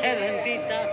calentita.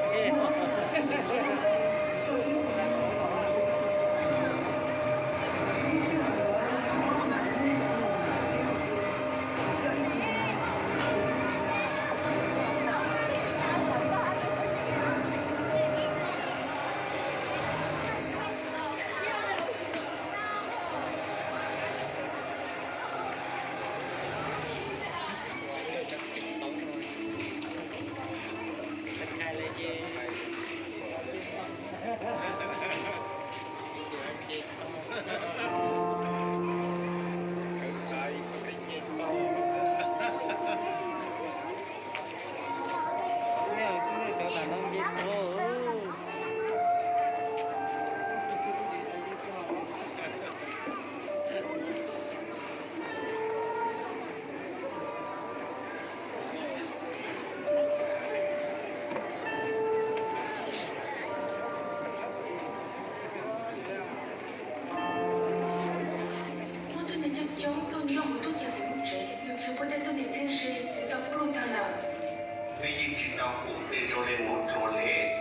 最近听到火对手的摩托嘞，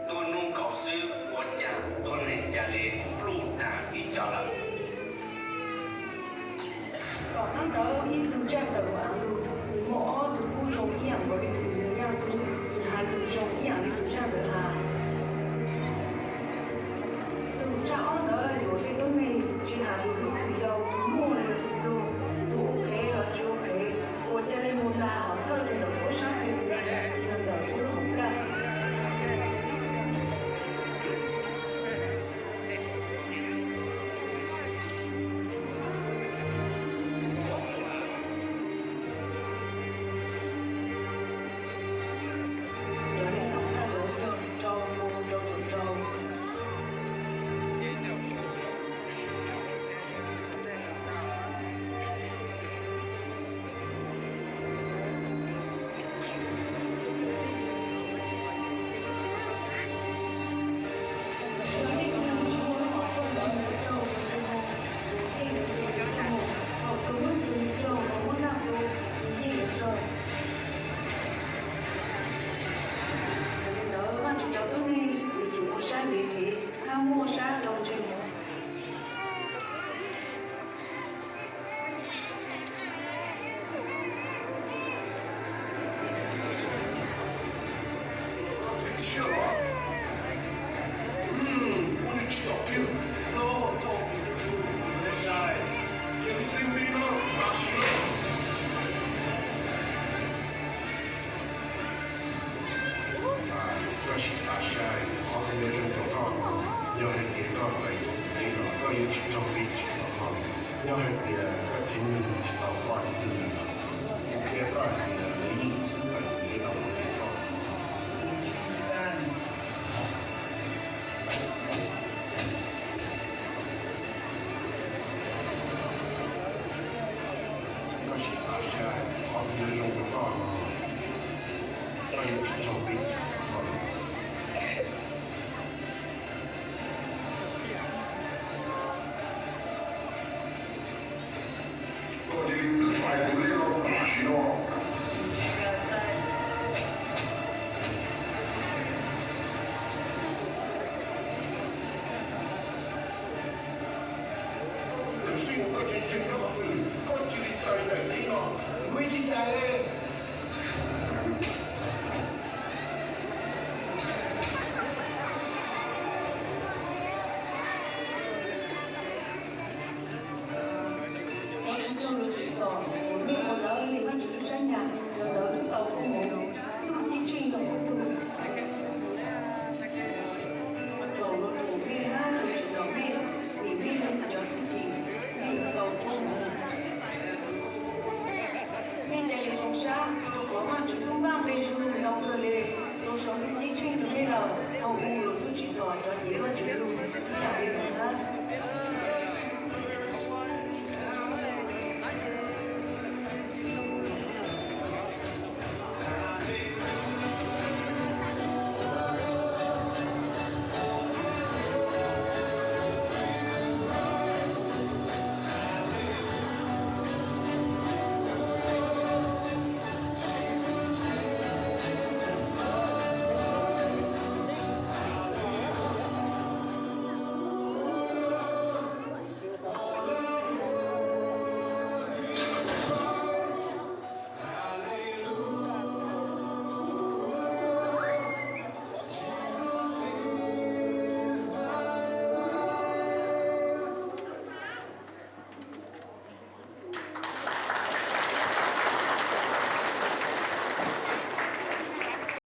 多弄告诉我家多人家的路谈比较了。Còn nó có ít tu trang tờ quảng luôn, mỗi tu cu sống ý ảnh có đi tu nhiều nhau tu, hà tu sống ý ảnh đi tu trang tờ hà. Tu trang ở đó rồi cái đó này chỉ hà tu tu đầu tu mua là tu tu ok là chưa ok, của cha này muốn là họ thôi thì nó có sáng thì sẽ làm đời cũng không ra. Hầu u rồi tôi chỉ giỏi cho nhớ là chữ luôn, nhà bên